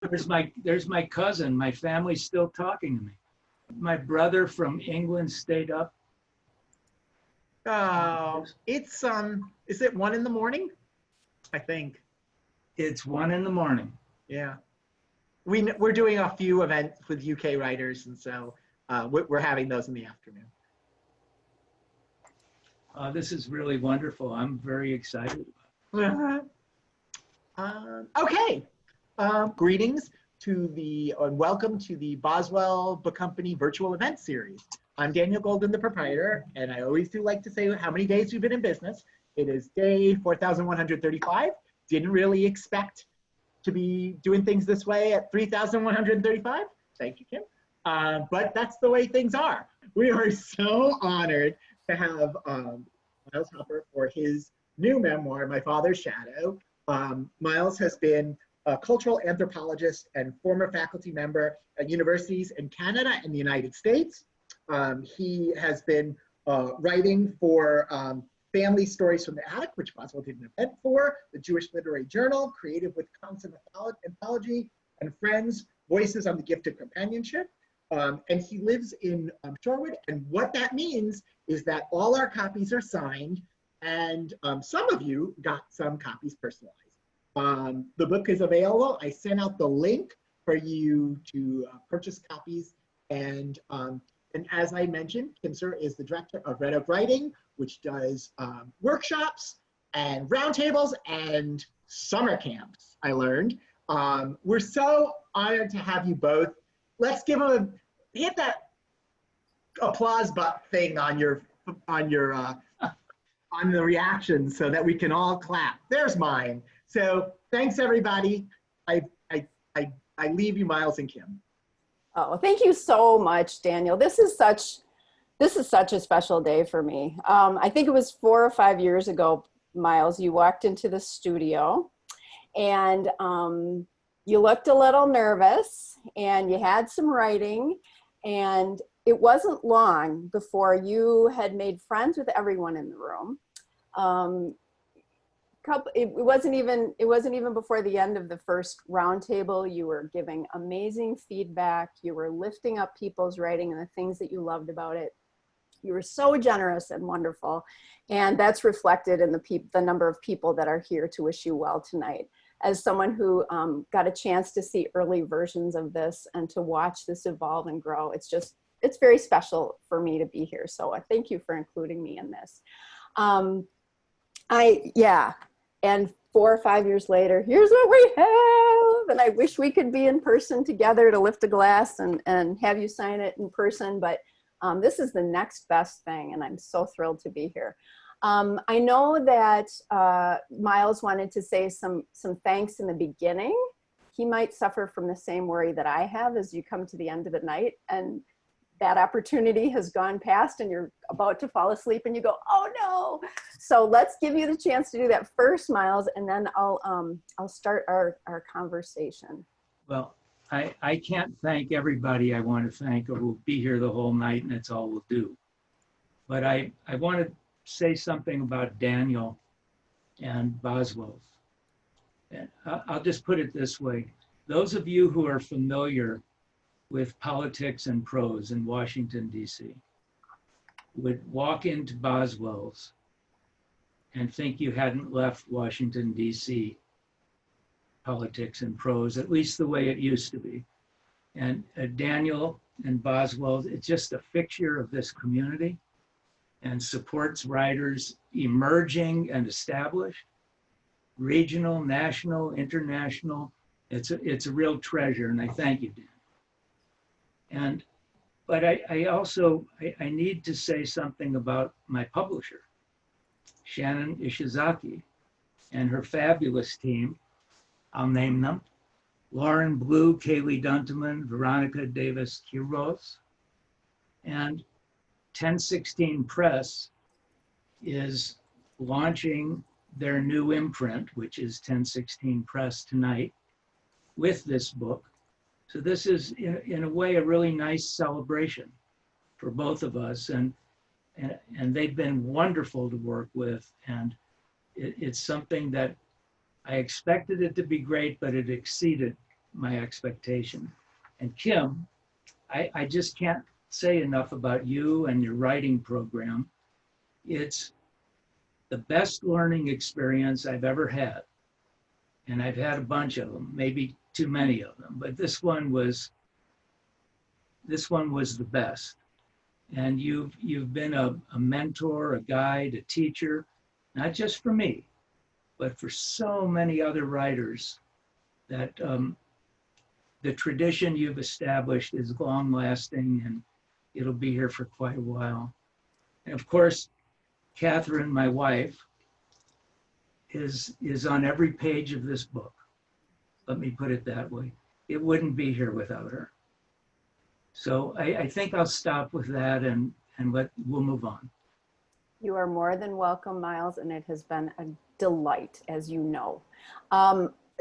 there's my cousin. My family's still talking to me. My brother from England stayed up. Oh, it's is it 1 in the morning? I think. It's 1 in the morning. Yeah. We're doing a few events with UK writers, and so we're having those in the afternoon. This is really wonderful. I'm very excited. Okay. Greetings to and welcome to the Boswell Book Company virtual event series. I'm Daniel Golden, the proprietor, and I always do like to say how many days we've been in business. It is day 4,135. Didn't really expect to be doing things this way at 3,135. Thank you, Kim. But that's the way things are. We are so honored to have Myles Hopper for his new memoir, My Father's Shadow. Myles has been a cultural anthropologist and former faculty member at universities in Canada and the United States. He has been writing for Family Stories from the Attic, which Boswell did an event for, the Jewish Literary Journal, Creative Wisconsin Anthology, and Friends, Voices on the Gift of Companionship. And he lives in Shorewood, and what that means is that all our copies are signed, and some of you got some copies personalized. The book is available. I sent out the link for you to purchase copies, and as I mentioned, Kim Sir is the director of Red Oak Writing, which does workshops and roundtables and summer camps, I learned. We're so honored to have you both. Let's give them hit that applause button thing on the reaction so that we can all clap. There's mine. So thanks everybody. I leave you, Myles and Kim. Oh, thank you so much, Daniel. This is such a special day for me. I think it was 4 or 5 years ago, Myles, you walked into the studio and you looked a little nervous and you had some writing, and it wasn't long before you had made friends with everyone in the room. It wasn't even before the end of the first roundtable. You were giving amazing feedback. You were lifting up people's writing and the things that you loved about it. You were so generous and wonderful. And that's reflected in the number of people that are here to wish you well tonight. As someone who got a chance to see early versions of this and to watch this evolve and grow, it's very special for me to be here. So I thank you for including me in this. And 4 or 5 years later, here's what we have. And I wish we could be in person together to lift a glass and have you sign it in person. But this is the next best thing, and I'm so thrilled to be here. I know that Myles wanted to say some thanks in the beginning. He might suffer from the same worry that I have as you come to the end of the night and that opportunity has gone past and you're about to fall asleep and you go, oh no. So let's give you the chance to do that first, Myles, and then I'll start our conversation. Well, I can't thank everybody I want to thank, or we'll be here the whole night and that's all we'll do. But I want to say something about Daniel and Boswell's. And I'll just put it this way. Those of you who are familiar with politics and prose in Washington, D.C., would walk into Boswell's and think you hadn't left Washington, D.C. politics and prose, at least the way it used to be. And Daniel and Boswell, it's just a fixture of this community and supports writers emerging and established, regional, national, international. It's a real treasure, and I thank you, Dan. But I also need to say something about my publisher, Shannon Ishizaki, and her fabulous team. I'll name them: Lauren Blue, Kaylee Dunteman, Veronica Davis-Quiroz. And 1016 Press is launching their new imprint, which is 1016 Press, tonight with this book. So this is, in a way, a really nice celebration for both of us. And they've been wonderful to work with. And it's something that I expected it to be great, but it exceeded my expectation. And Kim, I just can't say enough about you and your writing program. It's the best learning experience I've ever had. And I've had a bunch of them, maybe too many of them, but this one was the best. And you've been a mentor, a guide, a teacher, not just for me, but for so many other writers that the tradition you've established is long lasting and it'll be here for quite a while. And of course, Catherine, my wife, is on every page of this book. Let me put it that way. It wouldn't be here without her. So I think I'll stop with that and we'll move on. You are more than welcome, Myles, and it has been a delight, as you know.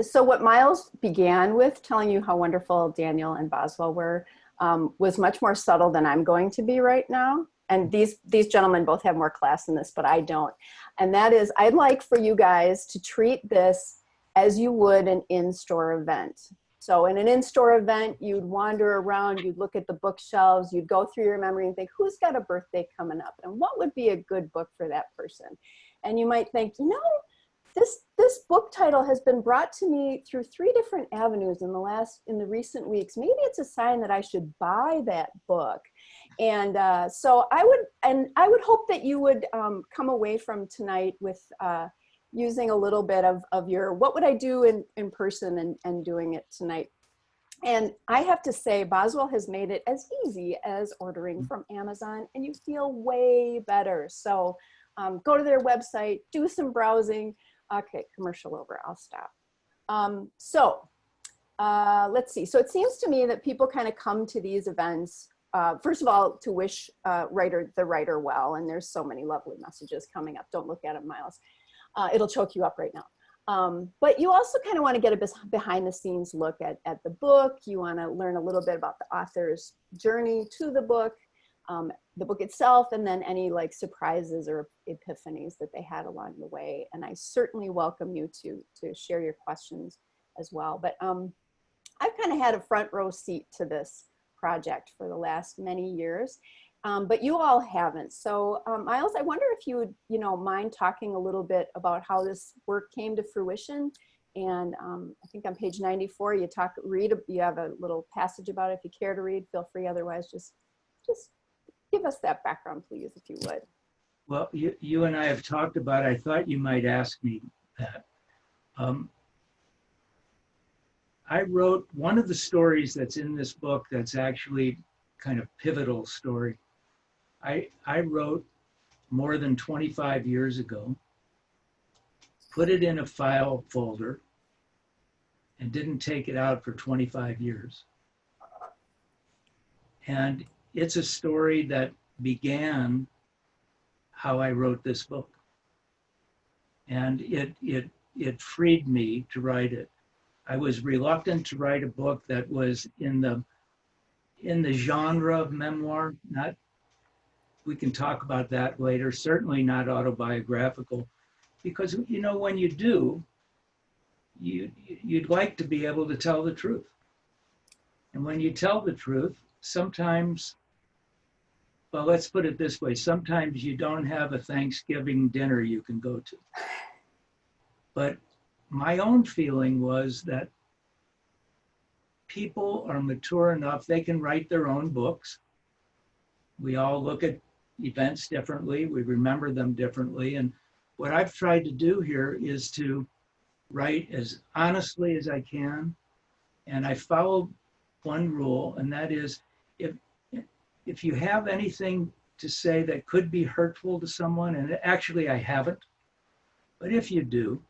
So what Myles began with, telling you how wonderful Daniel and Boswell were, was much more subtle than I'm going to be right now. And these gentlemen both have more class in this, but I don't. And that is, I'd like for you guys to treat this as you would an in-store event. So in an in-store event, you'd wander around, you'd look at the bookshelves, you'd go through your memory and think, who's got a birthday coming up? And what would be a good book for that person? And you might think, you know, this book title has been brought to me through 3 different avenues in the recent weeks. Maybe it's a sign that I should buy that book. And so I would hope that you would come away from tonight with using a little bit of your, what would I do in person and doing it tonight. And I have to say, Boswell has made it as easy as ordering from Amazon, and you feel way better. So go to their website, do some browsing. Okay, commercial over, I'll stop. Let's see. So it seems to me that people kind of come to these events, first of all, to wish the writer well, and there's so many lovely messages coming up. Don't look at it, Myles. It'll choke you up right now. But you also kind of want to get a behind the scenes look at the book. You want to learn a little bit about the author's journey to the book itself, and then any like surprises or epiphanies that they had along the way. And I certainly welcome you to share your questions as well. But I've kind of had a front row seat to this project for the last many years, but you all haven't. So Myles, I wonder if you would, mind talking a little bit about how this work came to fruition. And I think on page 94, you have a little passage about it. If you care to read, feel free. Otherwise, just give us that background, please, if you would. Well, you and I have talked about it. I thought you might ask me that. I wrote one of the stories that's in this book that's actually kind of pivotal story. I wrote more than 25 years ago, put it in a file folder, and didn't take it out for 25 years. And it's a story that began how I wrote this book. And it freed me to write it. I was reluctant to write a book that was in the genre of memoir. We can talk about that later, certainly not autobiographical, because when you do, you'd like to be able to tell the truth. And when you tell the truth, sometimes, well, let's put it this way, sometimes you don't have a Thanksgiving dinner you can go to. But my own feeling was that people are mature enough, they can write their own books. We all look at events differently, we remember them differently. And what I've tried to do here is to write as honestly as I can. And I follow one rule, and that is, if you have anything to say that could be hurtful to someone, and actually I haven't, but if you do,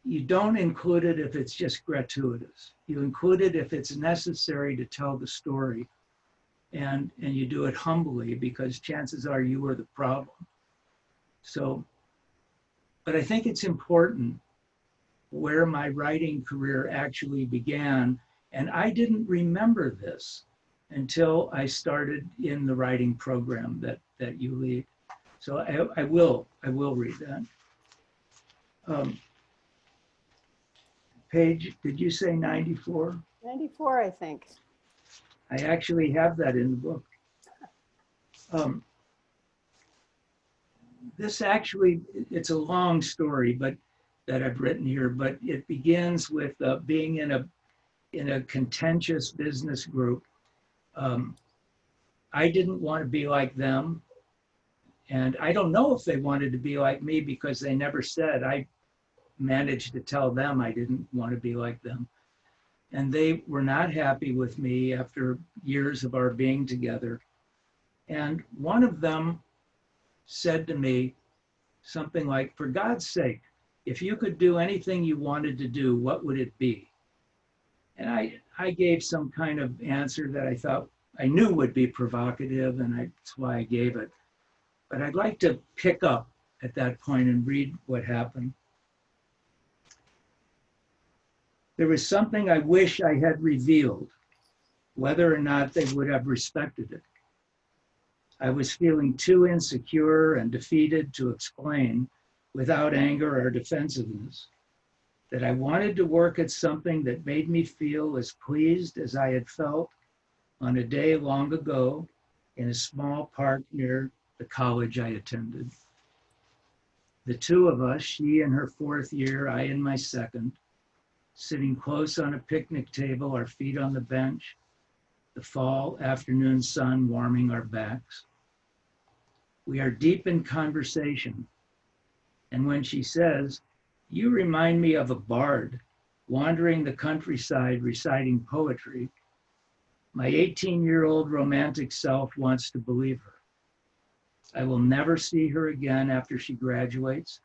you don't include it if it's just gratuitous. You include it if it's necessary to tell the story, and you do it humbly, because chances are you were the problem. So, but I think it's important where my writing career actually began, and I didn't remember this until I started in the writing program that you lead. So I will read that. page, did you say 94? 94, I think. I actually have that in the book. This actually, it's a long story, but that I've written here, but it begins with being in a contentious business group. I didn't want to be like them. And I don't know if they wanted to be like me because they never said. I managed to tell them I didn't want to be like them. And they were not happy with me after years of our being together. And one of them said to me something like, for God's sake, if you could do anything you wanted to do, what would it be? And I gave some kind of answer that I thought I knew would be provocative, and that's why I gave it. But I'd like to pick up at that point and read what happened. There was something I wish I had revealed, whether or not they would have respected it. I was feeling too insecure and defeated to explain, without anger or defensiveness, that I wanted to work at something that made me feel as pleased as I had felt on a day long ago in a small park near the college I attended. The two of us, she in her 4th year, I in my 2nd, sitting close on a picnic table, our feet on the bench, the fall afternoon sun warming our backs. We are deep in conversation. And when she says, "You remind me of a bard wandering the countryside reciting poetry," my 18-year-old romantic self wants to believe her. I will never see her again after she graduates,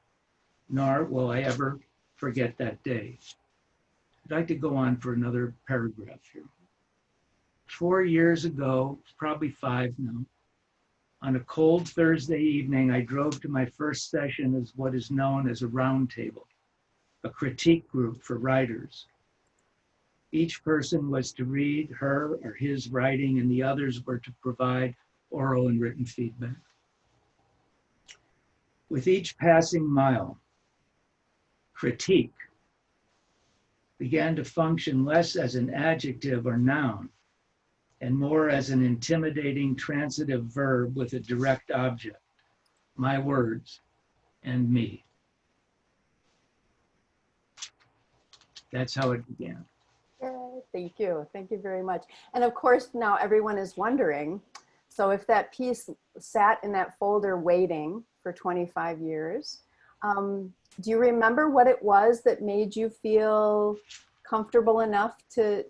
nor will I ever forget that day. I'd like to go on for another paragraph here. 4 years ago, probably 5 now, on a cold Thursday evening, I drove to my first session as what is known as a round table, a critique group for writers. Each person was to read her or his writing, and the others were to provide oral and written feedback. With each passing mile, critique began to function less as an adjective or noun and more as an intimidating transitive verb with a direct object, my words and me. That's how it began. Thank you. Thank you very much. And of course, now everyone is wondering, so if that piece sat in that folder waiting for 25 years, do you remember what it was that made you feel comfortable enough to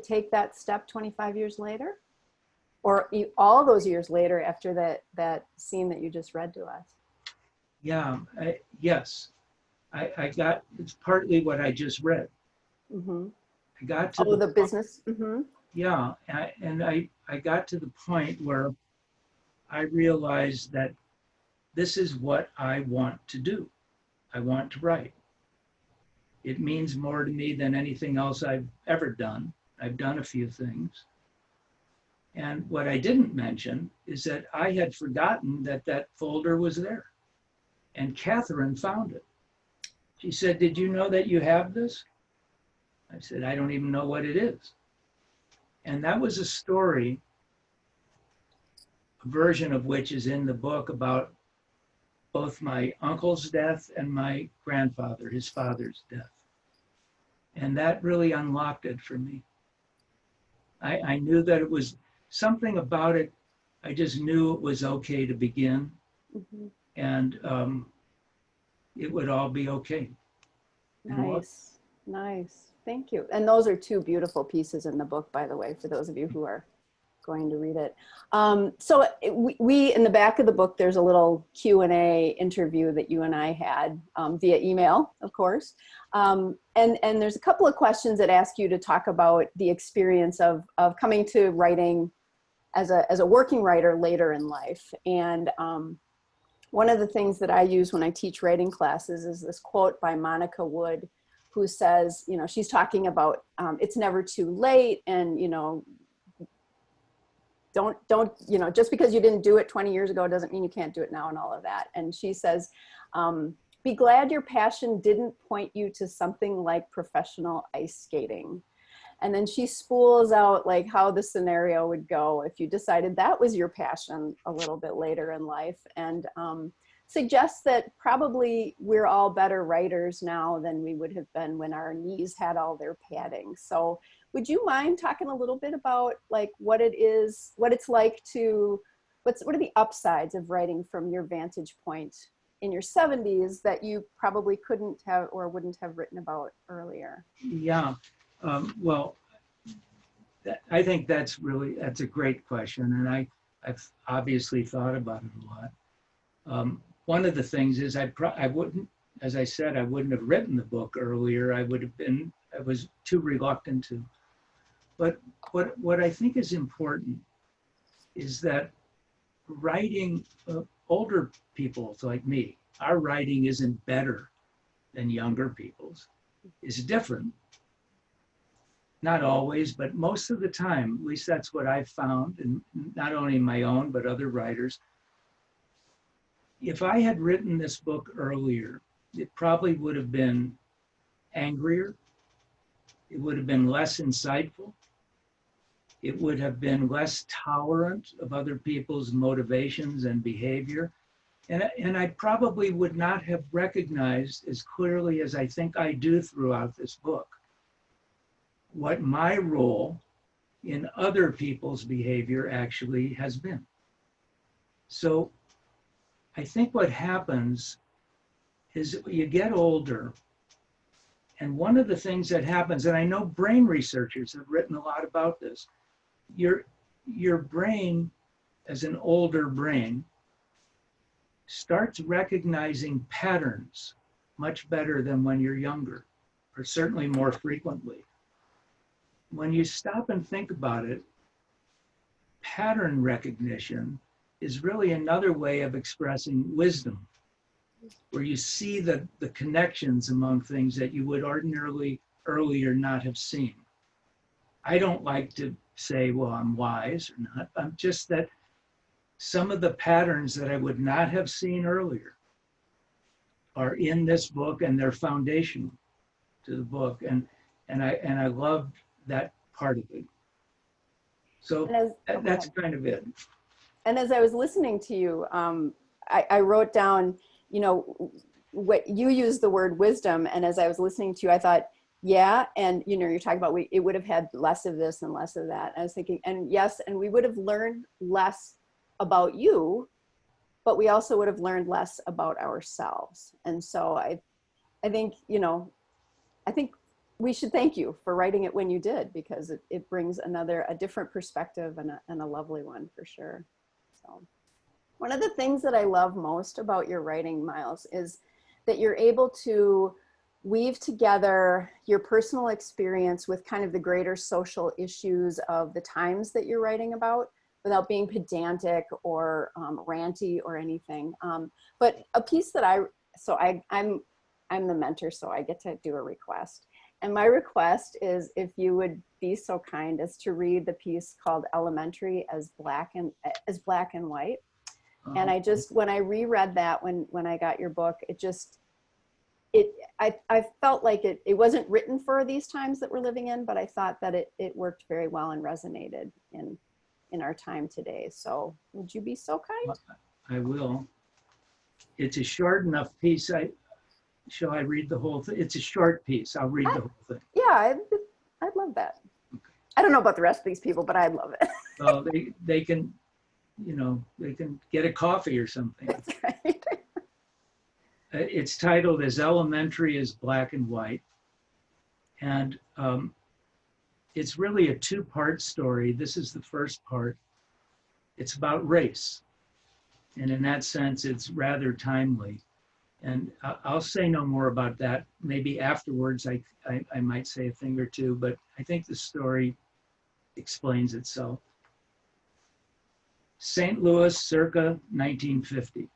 take that step 25 years later? Or all those years later after that scene that you just read to us? Yeah, yes. I got, it's partly what I just read. Mm-hmm. I got to the business. Mm-hmm. Yeah, and I got to the point where I realized that this is what I want to do. I want to write. It means more to me than anything else I've ever done. I've done a few things. And what I didn't mention is that I had forgotten that that folder was there. And Catherine found it. She said, "Did you know that you have this?" I said, "I don't even know what it is." And that was a story, a version of which is in the book, about both my uncle's death and my grandfather, his father's death. And that really unlocked it for me. I knew that it was something about it. I just knew it was okay to begin, mm-hmm. and it would all be okay. Nice, nice. Thank you. And those are 2 beautiful pieces in the book, by the way, for those of you who are going to read it. So we in the back of the book, there's a little Q&A interview that you and I had via email, of course. And there's a couple of questions that ask you to talk about the experience of coming to writing as a working writer later in life. And one of the things that I use when I teach writing classes is this quote by Monica Wood, who says, you know, she's talking about it's never too late, and, you know, don't, you know, just because you didn't do it 20 years ago doesn't mean you can't do it now, and all of that. And she says, be glad your passion didn't point you to something like professional ice skating. And then she spools out like how the scenario would go if you decided that was your passion a little bit later in life, and suggests that probably we're all better writers now than we would have been when our knees had all their padding. So would you mind talking a little bit about like what it is, what it's like to, what are the upsides of writing from your vantage point in your 70s that you probably couldn't have or wouldn't have written about earlier? Yeah, well, I think that's a great question, and I've obviously thought about it a lot. One of the things is I wouldn't, as I said, I wouldn't have written the book earlier. I was too reluctant to. But what I think is important is that writing, older people like me, our writing isn't better than younger people's. It's different. Not always, but most of the time, at least that's what I've found, and not only my own, but other writers. If I had written this book earlier, it probably would have been angrier. It would have been less insightful. It would have been less tolerant of other people's motivations and behavior. And I probably would not have recognized as clearly as I think I do throughout this book what my role in other people's behavior actually has been. So I think what happens is you get older, and one of the things that happens, and I know brain researchers have written a lot about this, your brain, as an older brain, starts recognizing patterns much better than when you're younger, or certainly more frequently. When you stop and think about it, pattern recognition is really another way of expressing wisdom, where you see the connections among things that you would ordinarily earlier not have seen. I don't like to say, well, I'm wise or not. I'm just that some of the patterns that I would not have seen earlier are in this book, and they're foundational to the book. And I loved that part of it. So that's kind of it. And as I was listening to you, I wrote down, you know, what you used the word wisdom. And as I was listening to you, I thought, yeah. And, you know, you're talking about, it would have had less of this and less of that. I was thinking, and yes, and we would have learned less about you, but we also would have learned less about ourselves. And so I think, you know, I think we should thank you for writing it when you did, because it brings a different perspective and a lovely one for sure. So one of the things that I love most about your writing, Myles, is that you're able to weave together your personal experience with kind of the greater social issues of the times that you're writing about, without being pedantic or ranty or anything. But a piece that I'm the mentor, so I get to do a request. And my request is if you would be so kind as to read the piece called Elementary as Black and White. And I just, when I reread that, when I got your book, I felt like it wasn't written for these times that we're living in, but I thought that it worked very well and resonated in our time today. So would you be so kind? I will. It's a short enough piece. Shall I read the whole thing? It's a short piece. I'll read the whole thing. Yeah, I'd love that. Okay. I don't know about the rest of these people, but I'd love it. Well, they can, you know, they can get a coffee or something. That's right. It's titled As Elementary as Black and White. And it's really a two-part story. This is the first part. It's about race. And in that sense, it's rather timely. And I'll say no more about that. Maybe afterwards I might say a thing or two, but I think the story explains itself. St. Louis, circa 1950.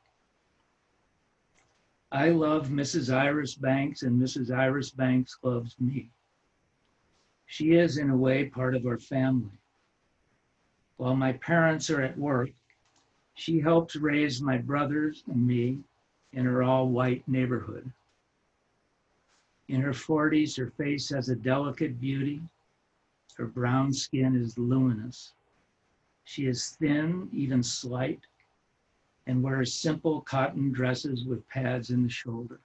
I love Mrs. Iris Banks, and Mrs. Iris Banks loves me. She is, in a way, part of our family. While my parents are at work, she helps raise my brothers and me in her all-white neighborhood. In her 40s, her face has a delicate beauty. Her brown skin is luminous. She is thin, even slight, and wears simple cotton dresses with pads in the shoulder.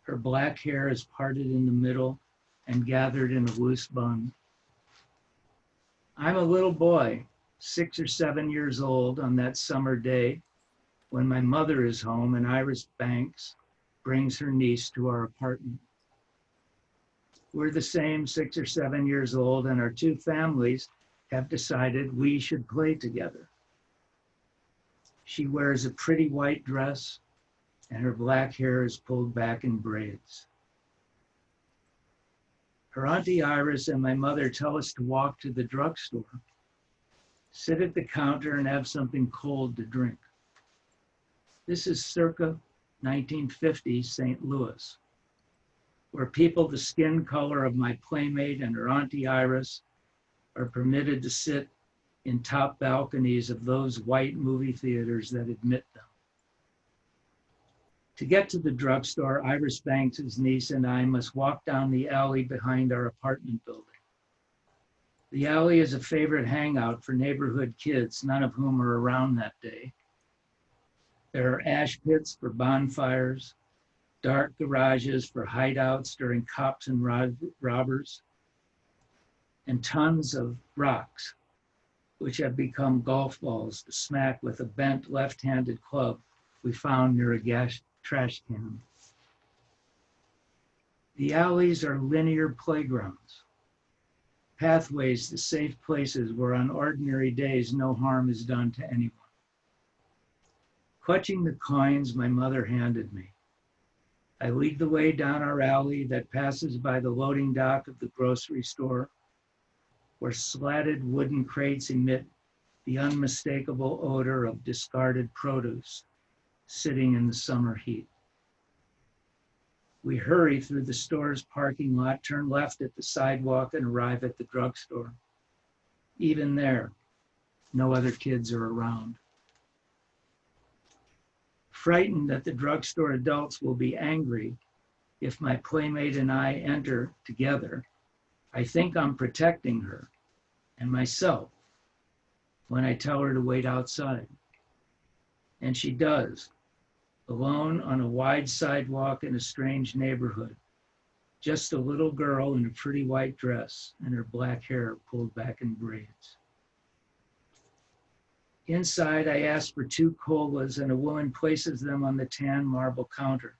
Her black hair is parted in the middle and gathered in a loose bun. I'm a little boy, 6 or 7 years old on that summer day when my mother is home and Iris Banks brings her niece to our apartment. We're the same 6 or 7 years old, and our two families have decided we should play together. She wears a pretty white dress, and her black hair is pulled back in braids. Her Auntie Iris and my mother tell us to walk to the drugstore, sit at the counter, and have something cold to drink. This is circa 1950 St. Louis, where people the skin color of my playmate and her Auntie Iris are permitted to sit in top balconies of those white movie theaters that admit them. To get to the drugstore, Iris Banks' niece and I must walk down the alley behind our apartment building. The alley is a favorite hangout for neighborhood kids, none of whom are around that day. There are ash pits for bonfires, dark garages for hideouts during cops and robbers, and tons of rocks, which have become golf balls to smack with a bent left-handed club we found near a trash can. The alleys are linear playgrounds, pathways to safe places where on ordinary days no harm is done to anyone. Clutching the coins my mother handed me, I lead the way down our alley that passes by the loading dock of the grocery store, where slatted wooden crates emit the unmistakable odor of discarded produce sitting in the summer heat. We hurry through the store's parking lot, turn left at the sidewalk, and arrive at the drugstore. Even there, no other kids are around. Frightened that the drugstore adults will be angry if my playmate and I enter together, I think I'm protecting her and myself when I tell her to wait outside. And she does, alone on a wide sidewalk in a strange neighborhood, just a little girl in a pretty white dress and her black hair pulled back in braids. Inside, I ask for 2 colas, and a woman places them on the tan marble counter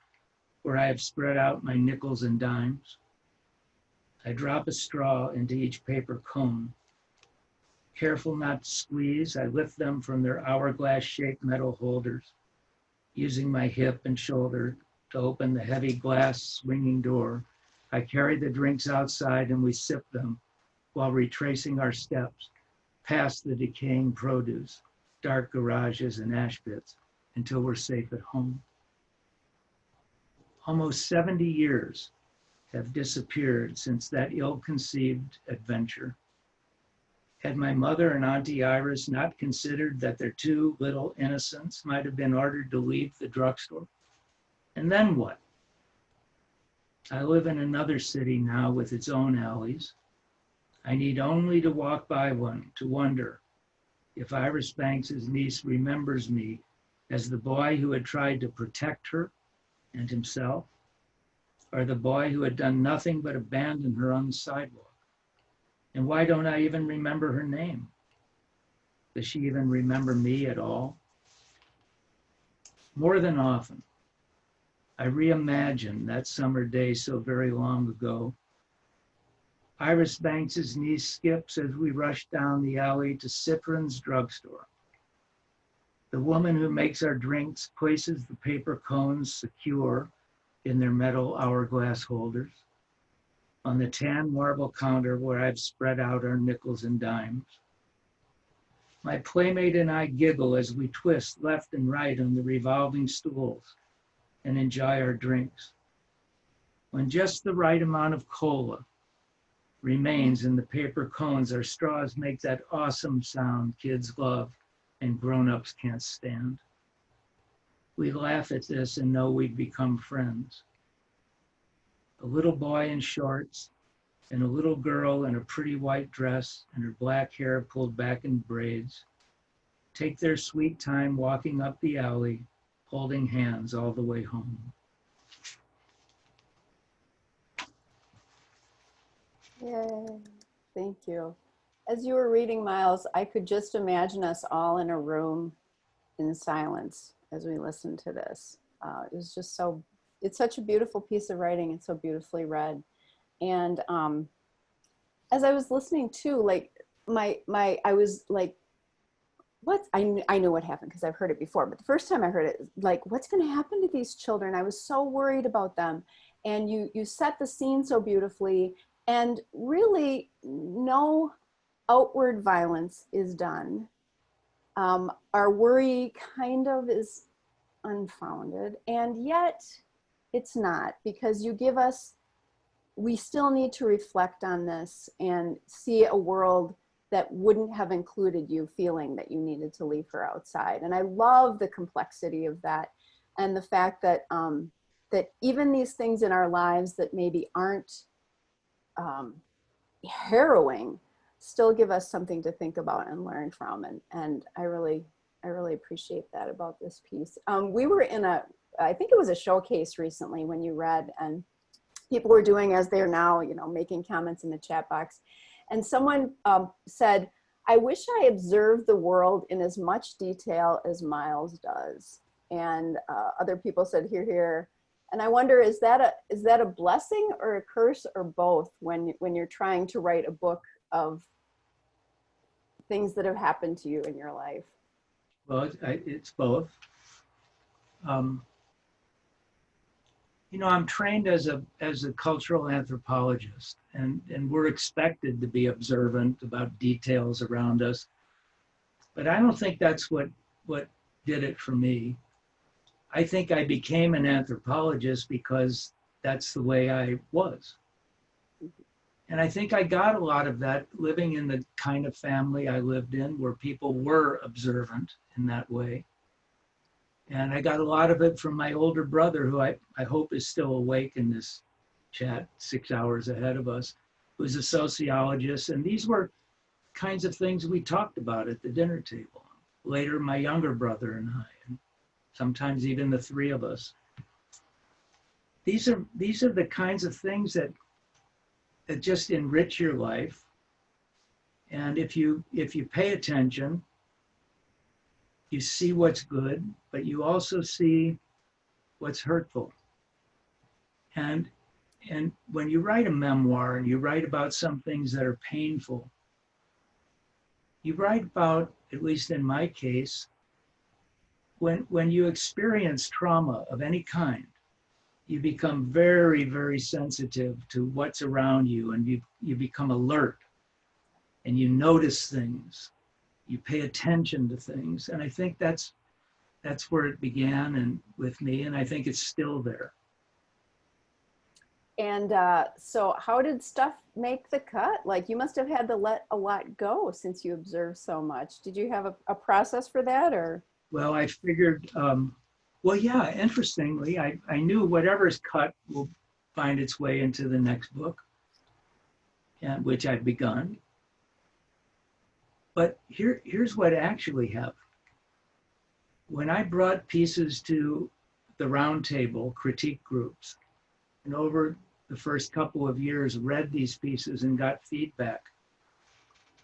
where I have spread out my nickels and dimes. I drop a straw into each paper cone. Careful not to squeeze, I lift them from their hourglass-shaped metal holders, using my hip and shoulder to open the heavy glass swinging door. I carry the drinks outside and we sip them while retracing our steps past the decaying produce, dark garages and ash pits until we're safe at home. Almost 70 years have disappeared since that ill-conceived adventure. Had my mother and Auntie Iris not considered that their 2 little innocents might have been ordered to leave the drugstore? And then what? I live in another city now with its own alleys. I need only to walk by one to wonder if Iris Banks' niece remembers me as the boy who had tried to protect her and himself, or the boy who had done nothing but abandon her on the sidewalk. And why don't I even remember her name? Does she even remember me at all? More than often, I reimagine that summer day so very long ago. Iris Banks' niece skips as we rush down the alley to Citron's drugstore. The woman who makes our drinks places the paper cones secure in their metal hourglass holders on the tan marble counter where I've spread out our nickels and dimes. My playmate and I giggle as we twist left and right on the revolving stools and enjoy our drinks. When just the right amount of cola remains in the paper cones, our straws make that awesome sound kids love and grown-ups can't stand. We laugh at this and know we've become friends. A little boy in shorts and a little girl in a pretty white dress and her black hair pulled back in braids take their sweet time walking up the alley, holding hands all the way home. Yay, thank you. As you were reading, Myles, I could just imagine us all in a room in silence as we listened to this. It was just so, it's such a beautiful piece of writing and so beautifully read. And as I was listening too, like I was like, I knew what happened because I've heard it before, but the first time I heard it, like, what's going to happen to these children? I was so worried about them. And you set the scene so beautifully, and really no outward violence is done. Our worry kind of is unfounded, and yet it's not, because you give us, we still need to reflect on this and see a world that wouldn't have included you feeling that you needed to leave her outside. And I love the complexity of that, and the fact that that even these things in our lives that maybe aren't harrowing still give us something to think about and learn from. And I really appreciate that about this piece. We were in I think it was a showcase recently when you read, and people were doing as they're now, making comments in the chat box. And someone said, I wish I observed the world in as much detail as Myles does. And other people said, hear, hear. And I wonder, is that a blessing or a curse or both when you're trying to write a book of things that have happened to you in your life? Well, it's both. I'm trained as a cultural anthropologist, and we're expected to be observant about details around us. But I don't think that's what did it for me. I think I became an anthropologist because that's the way I was. And I think I got a lot of that living in the kind of family I lived in, where people were observant in that way. And I got a lot of it from my older brother, who I hope is still awake in this chat 6 hours ahead of us, who's a sociologist. And these were kinds of things we talked about at the dinner table. Later, my younger brother and I, and sometimes even the three of us. These are the kinds of things that just enrich your life. And if you pay attention, you see what's good, but you also see what's hurtful. And when you write a memoir and you write about some things that are painful, you write about, at least in my case, when you experience trauma of any kind, you become very, very sensitive to what's around you, and you become alert, and you notice things. You pay attention to things. And I think that's where it began and with me, and I think it's still there. And so how did stuff make the cut? Like, you must have had to let a lot go since you observed so much. Did you have a process for that, or? Well, I figured, yeah, interestingly, I knew whatever's cut will find its way into the next book, and which I've begun. But here's what actually happened. When I brought pieces to the roundtable critique groups, and over the first couple of years read these pieces and got feedback,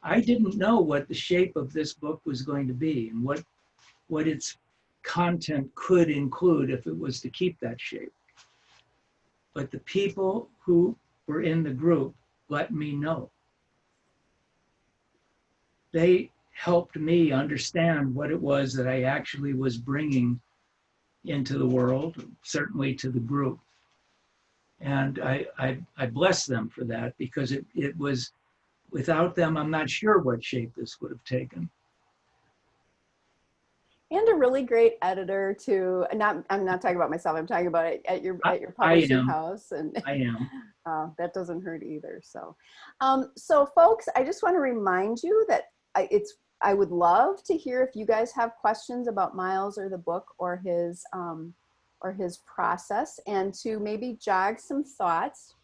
I didn't know what the shape of this book was going to be and what its content could include if it was to keep that shape. But the people who were in the group let me know. They helped me understand what it was that I actually was bringing into the world, certainly to the group. And I bless them for that, because it was, without them, I'm not sure what shape this would have taken. And a really great editor too. I'm not talking about myself. I'm talking about it at your publishing house. And I am. That doesn't hurt either. So, so folks, I just want to remind you that it's I would love to hear if you guys have questions about Myles or the book or his process, and to maybe jog some thoughts.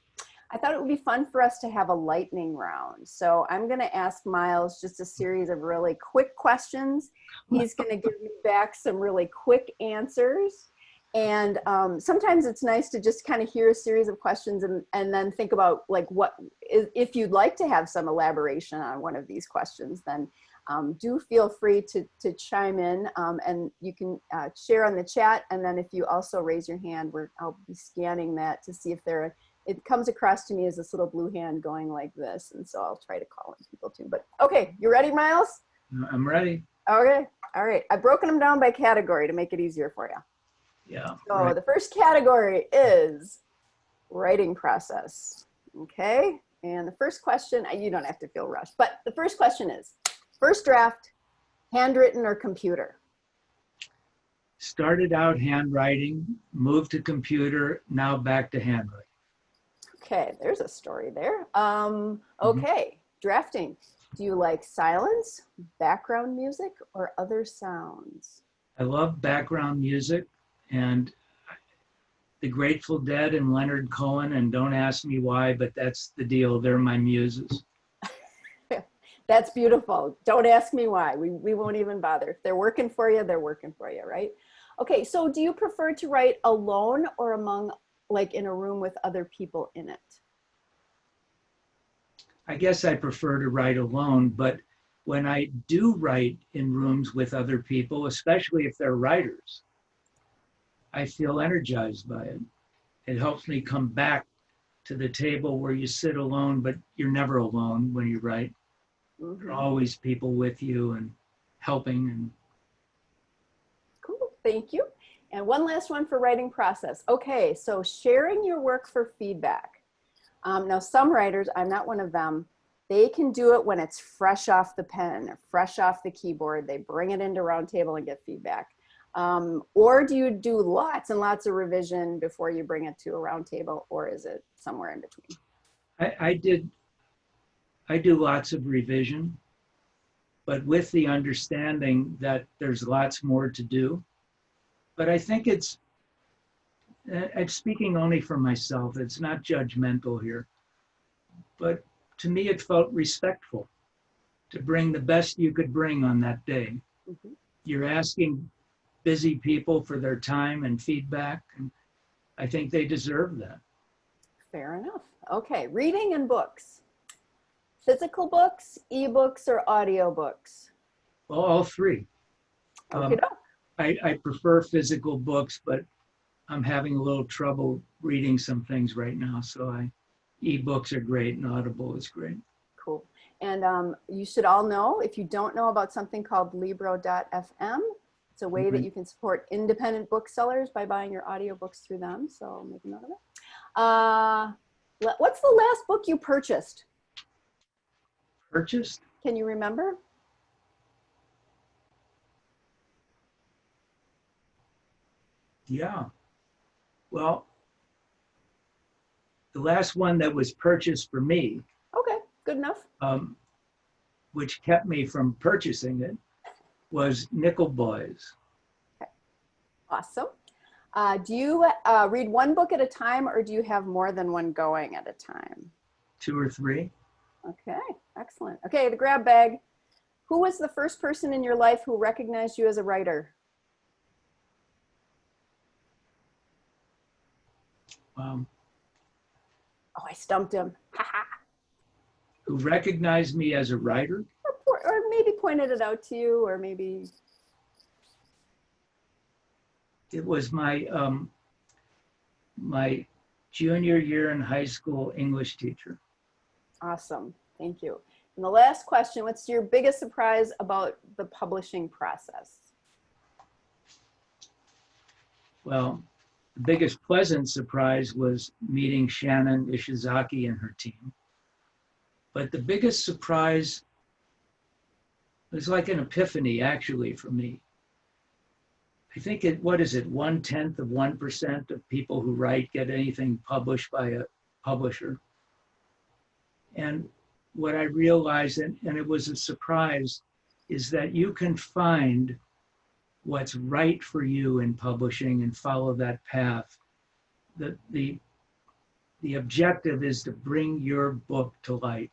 I thought it would be fun for us to have a lightning round. So I'm going to ask Myles just a series of really quick questions. He's going to give me back some really quick answers. And sometimes it's nice to just kind of hear a series of questions and then think about like if you'd like to have some elaboration on one of these questions, then do feel free to chime in, and you can share on the chat. And then if you also raise your hand, I'll be scanning that to see if it comes across to me as this little blue hand going like this. And so I'll try to call in people too. But okay, you ready, Myles? I'm ready. Okay, all right. I've broken them down by category to make it easier for you. Yeah. So right. the first category is writing process. Okay, and the first question, you don't have to feel rushed, but the first question is, first draft, handwritten or computer? Started out handwriting, moved to computer, now back to handwriting. Okay, there's a story there. Okay, drafting. Do you like silence, background music, or other sounds? I love background music and the Grateful Dead and Leonard Cohen, and don't ask me why, but that's the deal. They're my muses. That's beautiful. Don't ask me why. We won't even bother. If they're working for you, they're working for you, right? Okay, so do you prefer to write alone or among, like in a room with other people in it? I guess I prefer to write alone, but when I do write in rooms with other people, especially if they're writers, I feel energized by it. It helps me come back to the table where you sit alone, but you're never alone when you write. There are always people with you and helping. And cool, thank you. And one last one for writing process. Okay, so sharing your work for feedback. Now some writers, I'm not one of them, they can do it when it's fresh off the pen, or fresh off the keyboard. They bring it into Roundtable and get feedback. Or do you do lots and lots of revision before you bring it to a Roundtable, or is it somewhere in between? I do lots of revision, but with the understanding that there's lots more to do. But I think I'm speaking only for myself. It's not judgmental here. But to me, it felt respectful to bring the best you could bring on that day. You're asking busy people for their time and feedback, and I think they deserve that. Fair enough. Okay, reading and books. Physical books, ebooks, or audiobooks? Well, all three. Okay, I prefer physical books, but I'm having a little trouble reading some things right now. So ebooks are great and Audible is great. Cool. And you should all know, if you don't know about something called Libro.fm, it's a way that you can support independent booksellers by buying your audiobooks through them. So make a note of it. What's the last book you purchased? Purchased? Can you remember? Yeah. Well, the last one that was purchased for me. Okay, good enough. Which kept me from purchasing it, was Nickel Boys. Okay. Awesome. Do you read one book at a time, or do you have more than one going at a time? 2 or 3. Okay, excellent. Okay, the grab bag. Who was the first person in your life who recognized you as a writer? Oh, I stumped him. Who recognized me as a writer? Or maybe pointed it out to you, or maybe. It was my my junior year in high school English teacher. Awesome, thank you. And the last question, what's your biggest surprise about the publishing process? Well, the biggest pleasant surprise was meeting Shannon Ishizaki and her team. But the biggest surprise was like an epiphany, actually, for me. I think what is it, 0.1% of people who write get anything published by a publisher. And what I realized, and it was a surprise, is that you can find what's right for you in publishing and follow that path. The objective is to bring your book to light.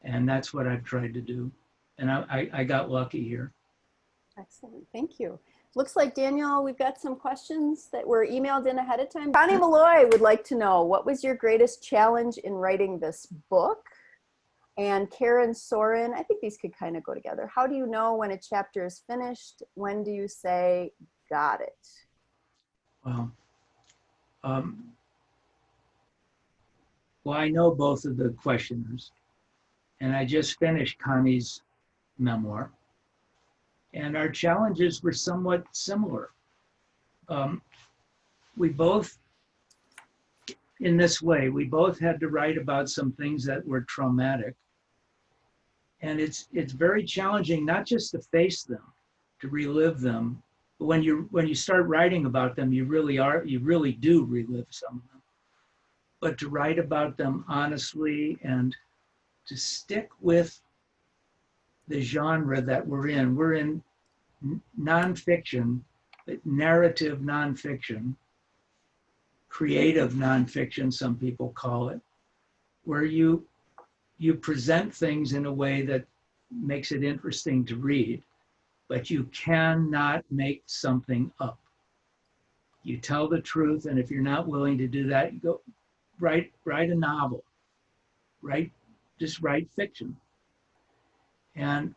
And that's what I've tried to do. And I got lucky here. Excellent, thank you. Looks like, Daniel, we've got some questions that were emailed in ahead of time. Connie Malloy would like to know, what was your greatest challenge in writing this book? And Karen Soren, I think these could kind of go together. How do you know when a chapter is finished? When do you say, got it? Well, I know both of the questioners, and I just finished Connie's memoir, and our challenges were somewhat similar. We both, in this way, we both had to write about some things that were traumatic, and it's very challenging not just to face them, to relive them, but when you start writing about them, you really do relive some of them. But to write about them honestly and to stick with the genre that we're in. We're in nonfiction, narrative nonfiction, creative nonfiction, some people call it, where you present things in a way that makes it interesting to read, but you cannot make something up. You tell the truth, and if you're not willing to do that, you go write a novel, just write fiction. And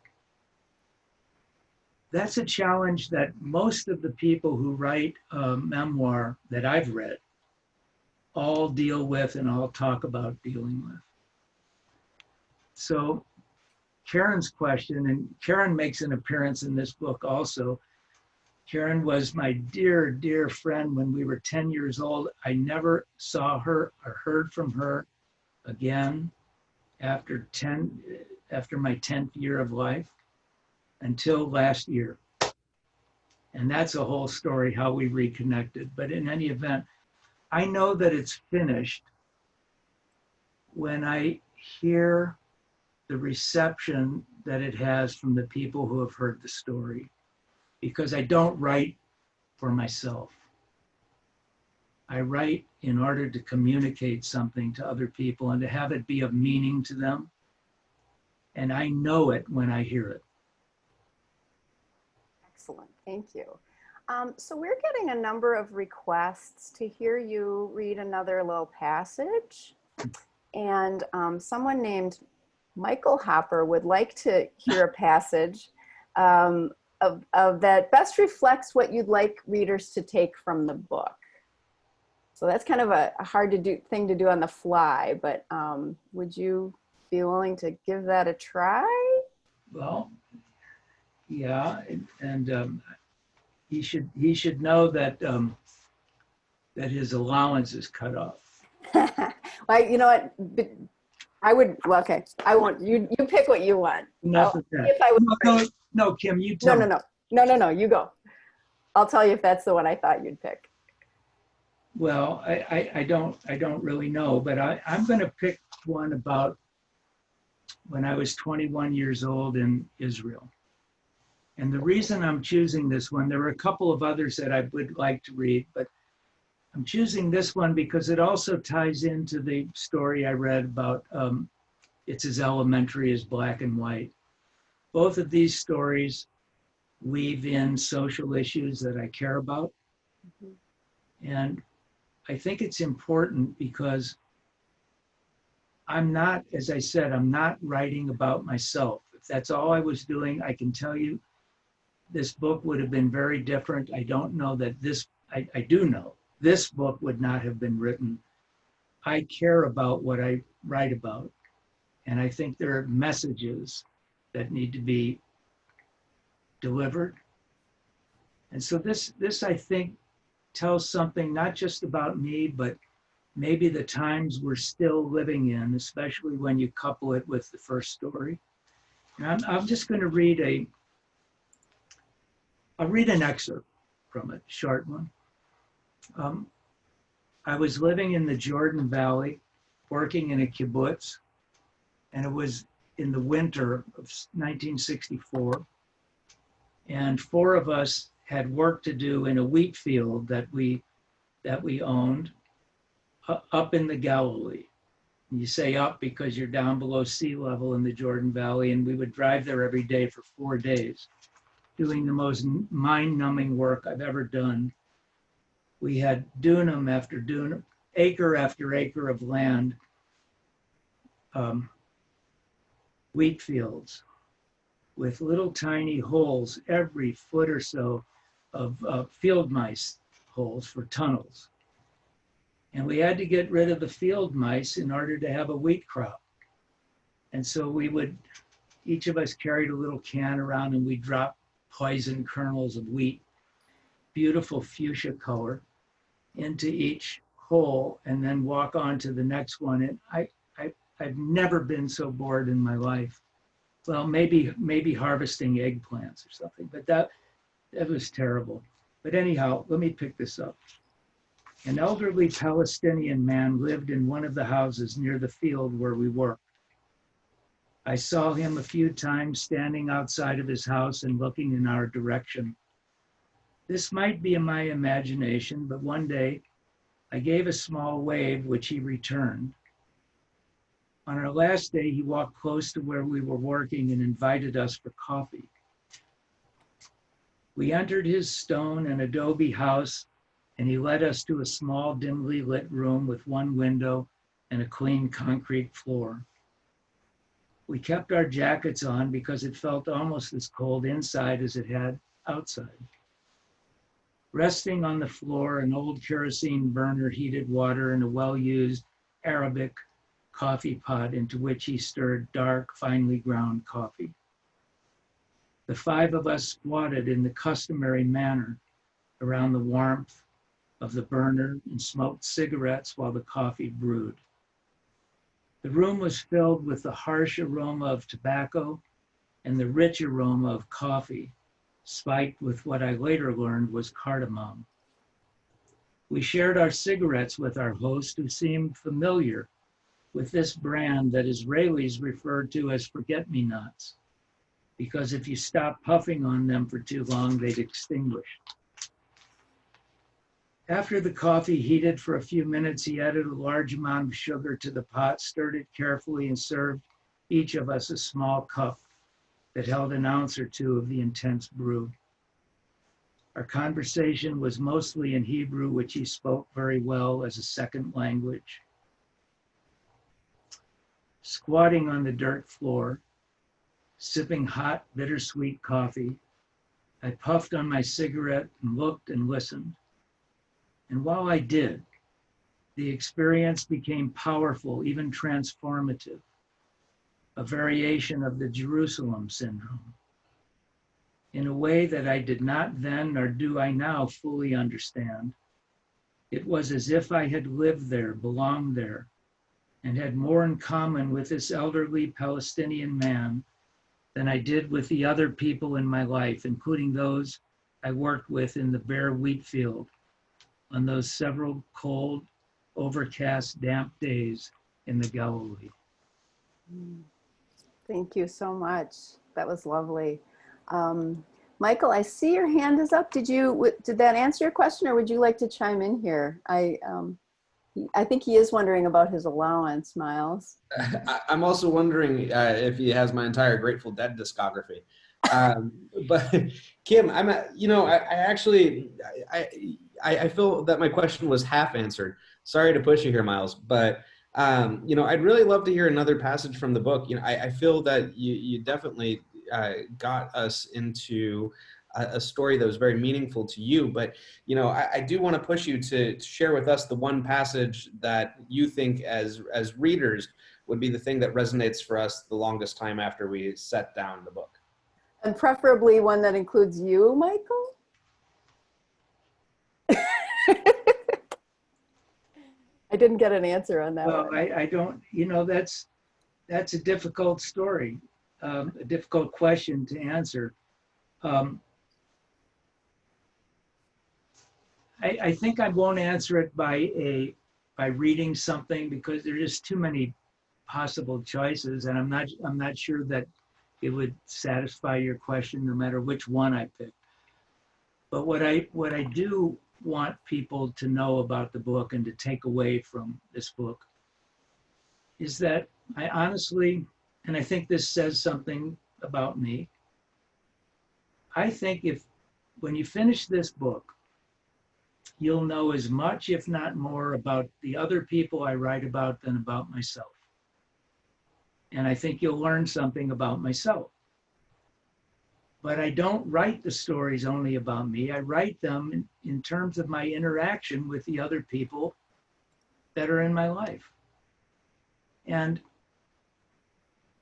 that's a challenge that most of the people who write a memoir that I've read all deal with and all talk about dealing with. So Karen's question, and Karen makes an appearance in this book also. Karen was my dear, dear friend when we were 10 years old. I never saw her or heard from her again after my 10th year of life until last year. And that's a whole story how we reconnected. But in any event, I know that it's finished when I hear the reception that it has from the people who have heard the story, because I don't write for myself. I write in order to communicate something to other people and to have it be of meaning to them. And I know it when I hear it. Excellent, thank you. So we're getting a number of requests to hear you read another little passage. And someone named Michael Hopper would like to hear a passage of that best reflects what you'd like readers to take from the book. So that's kind of a hard to do thing to do on the fly, but would you be willing to give that a try? Well, yeah, and he should know that that his allowance is cut off. Well, you know what? I would. Well, okay. I won't. You pick what you want. Enough of that. No, Kim, you tell me. No. You go. I'll tell you if that's the one I thought you'd pick. Well, I don't really know, but I'm going to pick one about when I was 21 years old in Israel. And the reason I'm choosing this one, there were a couple of others that I would like to read, but I'm choosing this one because it also ties into the story I read about It's as Elementary as Black and White. Both of these stories weave in social issues that I care about. Mm-hmm. And I think it's important because I'm not, as I said, I'm not writing about myself. If that's all I was doing, I can tell you this book would have been very different. I don't know that I do know this book would not have been written. I care about what I write about. And I think there are messages that need to be delivered. And so this I think tells something not just about me, but maybe the times we're still living in, especially when you couple it with the first story. And I'm just going to I'll read an excerpt from it, short one. I was living in the Jordan Valley, working in a kibbutz, and it was in the winter of 1964. And 4 of us had work to do in a wheat field that we owned up in the Galilee. You say up because you're down below sea level in the Jordan Valley, and we would drive there every day for 4 days, doing the most mind-numbing work I've ever done. We had dunam after dunam, acre after acre of land, wheat fields with little tiny holes every foot or so of field mice holes for tunnels. And we had to get rid of the field mice in order to have a wheat crop. And so each of us carried a little can around and we dropped poison kernels of wheat, beautiful fuchsia color, into each hole and then walk on to the next one. And I've never been so bored in my life. Well, maybe harvesting eggplants or something, but that was terrible. But anyhow, let me pick this up. An elderly Palestinian man lived in one of the houses near the field where we worked. I saw him a few times standing outside of his house and looking in our direction. This might be in my imagination, but one day I gave a small wave, which he returned. On our last day, he walked close to where we were working and invited us for coffee. We entered his stone and adobe house, and he led us to a small, dimly lit room with one window and a clean concrete floor. We kept our jackets on because it felt almost as cold inside as it had outside. Resting on the floor, an old kerosene burner heated water in a well-used Arabic coffee pot into which he stirred dark, finely ground coffee. The 5 of us squatted in the customary manner around the warmth of the burner and smoked cigarettes while the coffee brewed. The room was filled with the harsh aroma of tobacco and the rich aroma of coffee, spiked with what I later learned was cardamom. We shared our cigarettes with our host, who seemed familiar with this brand that Israelis referred to as forget-me-nots, because if you stopped puffing on them for too long, they'd extinguish. After the coffee heated for a few minutes, he added a large amount of sugar to the pot, stirred it carefully, and served each of us a small cup that held an ounce or 2 of the intense brew. Our conversation was mostly in Hebrew, which he spoke very well as a second language. Squatting on the dirt floor, sipping hot, bittersweet coffee, I puffed on my cigarette and looked and listened. And while I did, the experience became powerful, even transformative, a variation of the Jerusalem syndrome, in a way that I did not then, nor do I now, fully understand. It was as if I had lived there, belonged there, and had more in common with this elderly Palestinian man than I did with the other people in my life, including those I worked with in the bare wheat field on those several cold, overcast, damp days in the Galilee. Thank you so much. That was lovely. Michael, I see your hand is up. Did that answer your question, or would you like to chime in here? I think he is wondering about his allowance, Myles. I'm also wondering if he has my entire Grateful Dead discography. But Kim, I feel that my question was half answered. Sorry to push you here, Myles, but I'd really love to hear another passage from the book. I feel that you definitely got us into a story that was very meaningful to you, but I do want to push you to share with us the one passage that you think as readers would be the thing that resonates for us the longest time after we set down the book. And preferably one that includes you, Michael? I didn't get an answer on that one. I don't, that's a difficult story, a difficult question to answer. I think I won't answer it by reading something, because there are just too many possible choices, and I'm not sure that it would satisfy your question no matter which one I pick. But what I do want people to know about the book and to take away from this book is that I honestly, and I think this says something about me, I think when you finish this book, you'll know as much, if not more, about the other people I write about than about myself. And I think you'll learn something about myself. But I don't write the stories only about me. I write them in terms of my interaction with the other people that are in my life. And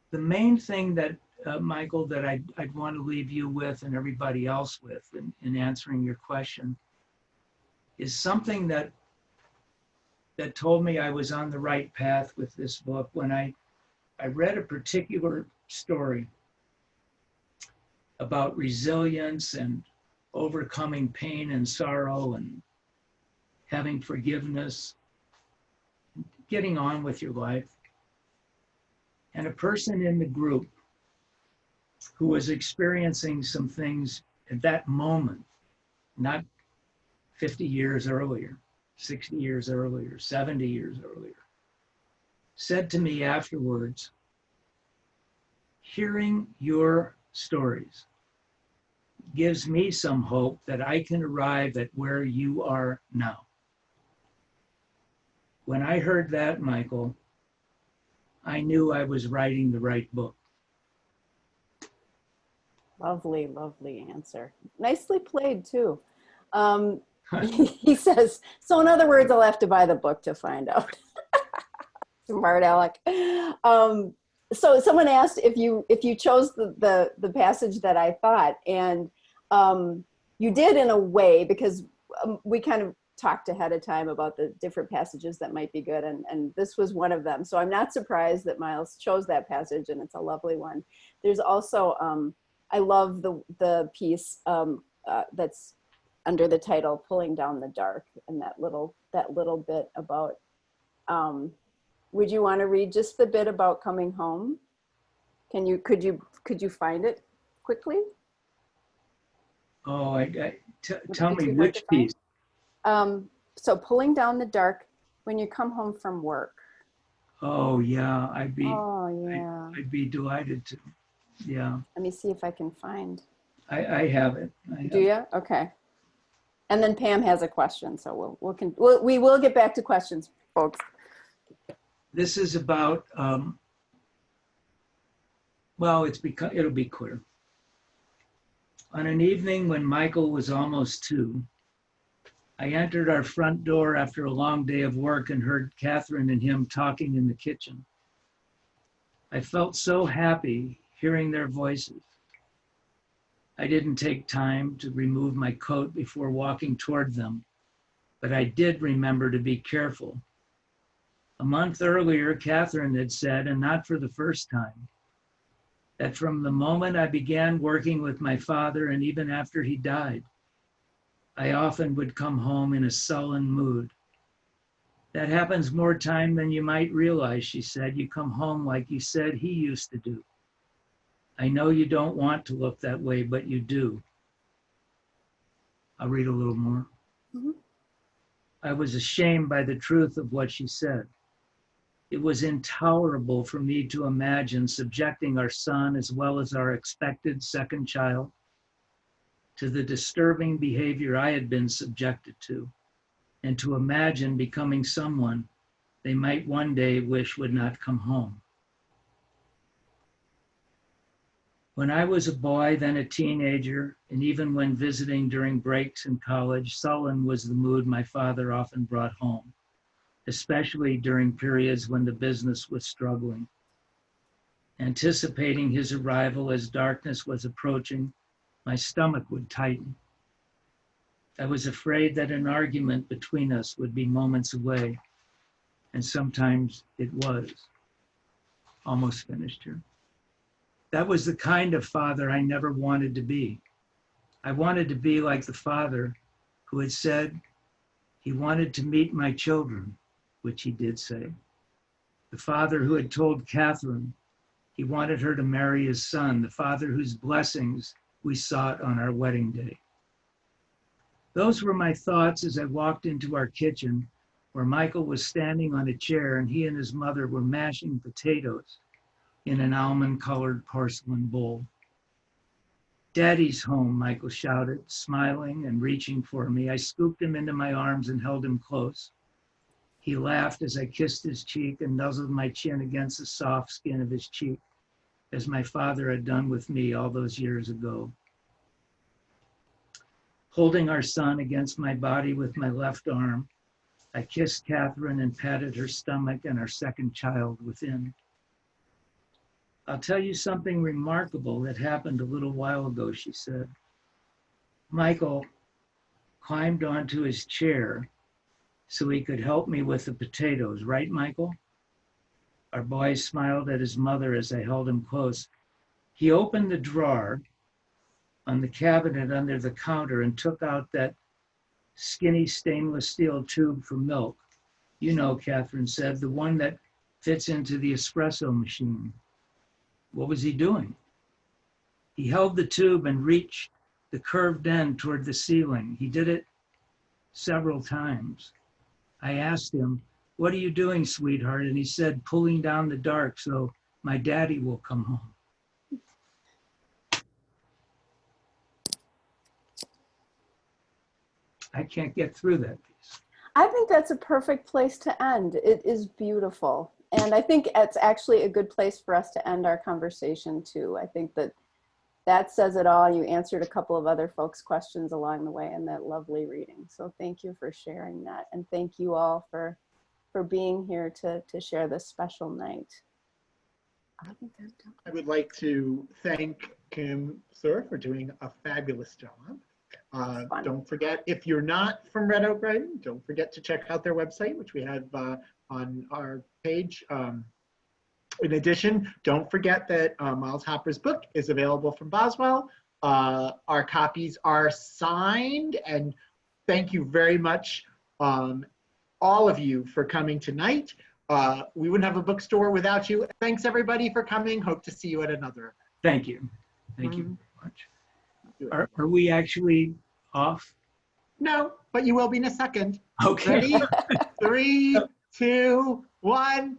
the main thing that, Michael, that I'd want to leave you with and everybody else with in answering your question is something that told me I was on the right path with this book when I read a particular story about resilience and overcoming pain and sorrow and having forgiveness, getting on with your life. And a person in the group who was experiencing some things at that moment, not 50 years earlier, 60 years earlier, 70 years earlier, said to me afterwards, hearing your stories gives me some hope that I can arrive at where you are now. When I heard that, Michael, I knew I was writing the right book. Lovely, lovely answer. Nicely played too. He says, so in other words, I'll have to buy the book to find out. Smart Alec. So someone asked if you chose the passage that I thought, and you did in a way, because we kind of talked ahead of time about the different passages that might be good, and this was one of them. So I'm not surprised that Myles chose that passage, and it's a lovely one. There's also, I love the piece that's under the title "Pulling Down the Dark," and that little bit about. Would you want to read just the bit about coming home? Could you find it quickly? Oh, tell me which piece. So pulling down the dark when you come home from work. Oh yeah, I'd be delighted to. Yeah. Let me see if I can find. I have it. Do you? Okay. And then Pam has a question, so we will get back to questions, folks. This is about. Well, it'll be clear. On an evening when Michael was almost 2, I entered our front door after a long day of work and heard Catherine and him talking in the kitchen. I felt so happy hearing their voices. I didn't take time to remove my coat before walking toward them, but I did remember to be careful. A month earlier, Catherine had said, and not for the first time, that from the moment I began working with my father and even after he died, I often would come home in a sullen mood. That happens more time than you might realize, she said. You come home like you said he used to do. I know you don't want to look that way, but you do. I'll read a little more. Mm-hmm. I was ashamed by the truth of what she said. It was intolerable for me to imagine subjecting our son as well as our expected second child to the disturbing behavior I had been subjected to, and to imagine becoming someone they might one day wish would not come home. When I was a boy, then a teenager, and even when visiting during breaks in college, sullen was the mood my father often brought home, especially during periods when the business was struggling. Anticipating his arrival as darkness was approaching, my stomach would tighten. I was afraid that an argument between us would be moments away, and sometimes it was. Almost finished here. That was the kind of father I never wanted to be. I wanted to be like the father who had said he wanted to meet my children, which he did say. the father who had told Catherine he wanted her to marry his son, the father whose blessings we sought on our wedding day. Those were my thoughts as I walked into our kitchen, where Michael was standing on a chair and he and his mother were mashing potatoes in an almond-colored porcelain bowl. "Daddy's home," Michael shouted, smiling and reaching for me. I scooped him into my arms and held him close. He laughed as I kissed his cheek and nuzzled my chin against the soft skin of his cheek, as my father had done with me all those years ago. Holding our son against my body with my left arm, I kissed Catherine and patted her stomach and our second child within. "I'll tell you something remarkable that happened a little while ago," she said. "Michael climbed onto his chair so he could help me with the potatoes, right, Michael?" Our boy smiled at his mother as I held him close. He opened the drawer on the cabinet under the counter and took out that skinny stainless steel tube for milk. "You know," Catherine said, "the one that fits into the espresso machine." What was he doing? He held the tube and reached the curved end toward the ceiling. He did it several times. I asked him, "What are you doing, sweetheart?" And he said, "Pulling down the dark so my daddy will come home." I can't get through that piece. I think that's a perfect place to end. It is beautiful. And I think it's actually a good place for us to end our conversation too. I think that says it all. You answered a couple of other folks' questions along the way in that lovely reading. So thank you for sharing that. And thank you all for being here to share this special night. I would like to thank Kim, sir, for doing a fabulous job. Don't forget, if you're not from Red Oak Riding, don't forget to check out their website, which we have on our page. In addition, don't forget that Myles Hopper's book is available from Boswell. Our copies are signed, and thank you very much, all of you, for coming tonight. We wouldn't have a bookstore without you. Thanks everybody for coming. Hope to see you at another. Thank you. Thank you very much. Are we actually off? No, but you will be in a second. Okay. Ready? 3, 2, 1.